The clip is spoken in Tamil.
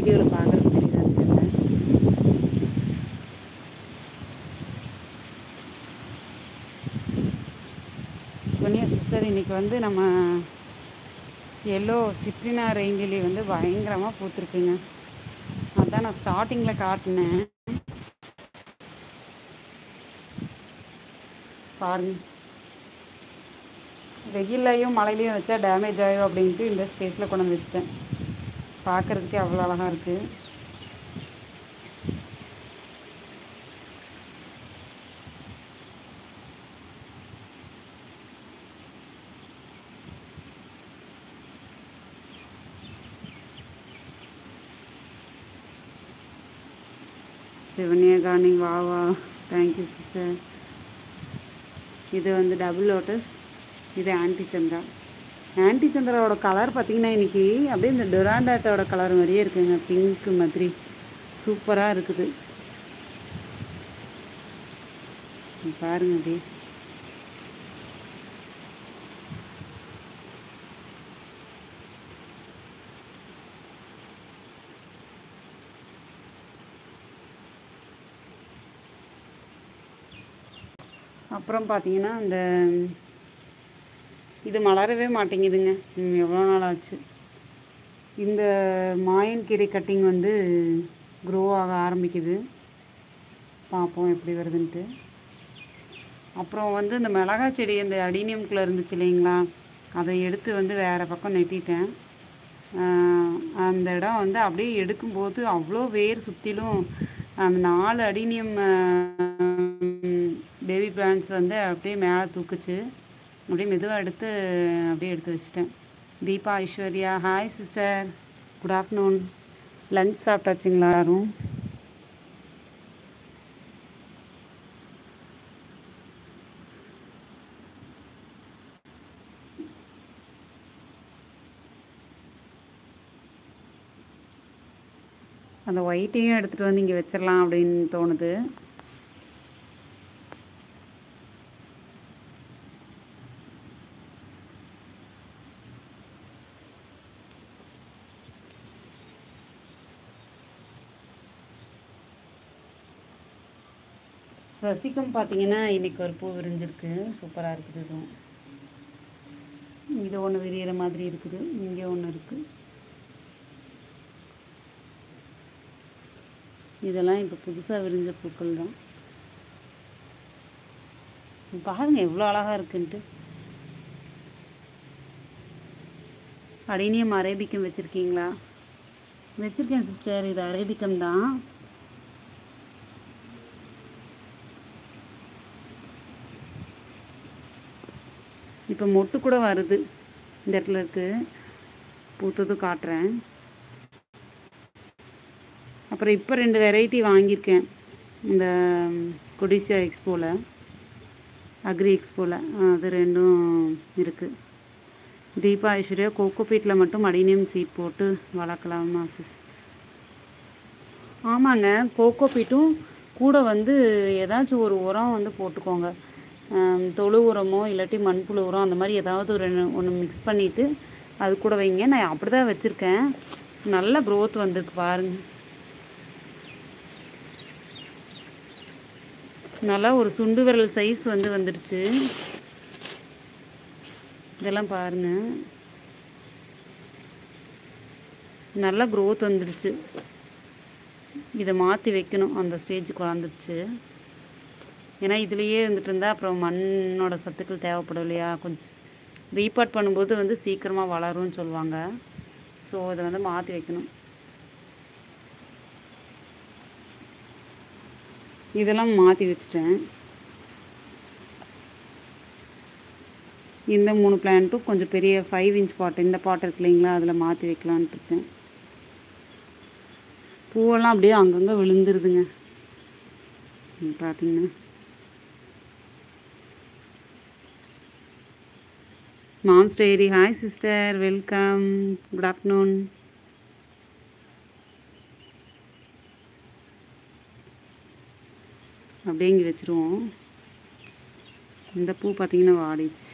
வீடியோவில் பார்க்குறதுக்கு தெரியுதான்னு தெரியல. சுகன்யா சிஸ்டர், இன்றைக்கி வந்து நம்ம எல்லோ சிட்ரினா ரெயின்லிலி வந்து பயங்கரமாக பூத்துருக்குங்க. அதான் நான் ஸ்டார்டிங்கில் காட்டினேன் பாருங்க. வெயில்லையும் மழையிலையும் வச்சா டேமேஜ் ஆகும் அப்படின்ட்டு இந்த ஸ்பேஸில் கொண்டு வந்து வச்சுட்டேன். பார்க்குறதுக்கே அவ்வளோ அழகாக இருக்குது. சிவனியா கார்னிங் வா தேங்க்யூ சிஸ்டர். இது வந்து டபுள் லோட்டஸ், இது ஆன்டி சந்திரா. ஆன்டி சந்திராவோட கலர் பார்த்திங்கன்னா இன்றைக்கி அப்படியே இந்த டொராண்டாட்டோட கலர் மாதிரியே இருக்குங்க. பிங்க்கு மாதிரி சூப்பராக இருக்குது பாருங்க. அப்படியே அப்புறம் பார்த்தீங்கன்னா இந்த இது மலரவே மாட்டேங்குதுங்க. எவ்வளோ நாள் ஆச்சு. இந்த மாயன் கீரை கட்டிங் வந்து க்ரோ ஆக ஆரம்பிக்குது. பார்ப்போம் எப்படி வருதுன்ட்டு. அப்புறம் வந்து இந்த மிளகாய் செடி இந்த அடீனியம்குள்ளே இருந்துச்சு இல்லைங்களா, அதை எடுத்து வந்து வேறு பக்கம் நெட்டிட்டேன். அந்த இடம் வந்து அப்படியே எடுக்கும்போது அவ்வளோ வேர் சுற்றிலும் அந்த 4 அடீனியம் பேபி பிளான்ட்ஸ் வந்து அப்படியே மேலே தூக்குச்சு. அப்படியே மெதுவாக அப்படியே எடுத்து வச்சிட்டேன். Deepa Aishwarya, hi sister, good afternoon. Lunch சாப்பிட்டாச்சுங்களா யாரும்? அந்த ஒயிட்டையும் எடுத்துகிட்டு வந்து இங்கே வச்சிடலாம் அப்படின்னு தோணுது. ஸ்வசிகம் பார்த்தீங்கன்னா இன்றைக்கி ஒரு பூ விரிஞ்சிருக்கு, சூப்பராக இருக்குது. இதுவும் இது ஒன்று விரிகிற மாதிரி இருக்குது. இங்கே ஒன்று இருக்குது. இதெல்லாம் இப்போ புதுசாக விரிஞ்ச பூக்கள் தான். பாருங்கள் எவ்வளோ அழகாக இருக்குன்ட்டு. அடீனியம் அரேபிக்கம் வச்சுருக்கீங்களா? வச்சுருக்கேன் சிஸ்டர். இது அரேபிக்கம் தான். இப்போ மொட்டு கூட வருது. இந்த இடத்துல இருக்குது, பூத்ததும் காட்டுறேன். அப்புறம் இப்போ 2 வெரைட்டி வாங்கியிருக்கேன் இந்த கொடிசியா எக்ஸ்போவில், அக்ரி எக்ஸ்போவில். அது 2ம் இருக்குது. தீபா ஐஸ்வர்யா, கோகோபீட்டில் மட்டும் அடீனியம் சீட் போட்டு வளர்க்கலாமா சிஸ்? ஆமாங்க, கோகோபீட்டும் கூட வந்து ஏதாச்சும் ஒரு உரம் வந்து போட்டுக்கோங்க. தொழு உரமோ இல்லாட்டி மண்புழு உரம் அந்த மாதிரி ஏதாவது ஒன்று மிக்ஸ் பண்ணிவிட்டு அது கூட வைங்க. நான் அப்படி தான் வச்சுருக்கேன். நல்ல க்ரோத் வந்திருக்கு பாருங்கள். நல்லா ஒரு சுண்டு விரல் சைஸ் வந்து வந்துடுச்சு. இதெல்லாம் பாருங்கள், நல்லா க்ரோத் வந்துடுச்சு. இதை மாற்றி வைக்கணும். அந்த ஸ்டேஜுக்கு வளர்ந்துடுச்சு. ஏன்னா இதுலேயே இருந்துட்டு இருந்தால் அப்புறம் மண்ணோட சத்துக்கள் தேவைப்படும் இல்லையா, கொஞ்சம் ரீபார்ட் பண்ணும்போது வந்து சீக்கிரமாக வளரும்னு சொல்லுவாங்க. ஸோ இதை வந்து மாற்றி வைக்கணும். இதெல்லாம் மாற்றி வச்சுட்டேன். இந்த 3 பிளான்ட்டும் கொஞ்சம் பெரிய 5 இன்ச் பாட், இந்த பாட் இருக்கு இல்லைங்களா, அதில் மாற்றி வைக்கலான்ட்டு இருக்கேன். பூவெல்லாம் அப்படியே அங்கங்கே விழுந்துருதுங்க பார்த்தீங்கன்னா. Mom's diary, hi sister, welcome, good afternoon. அப்படியே இங்கே வச்சுருவோம். இந்த பூ பார்த்திங்கன்னா வாடிச்சு.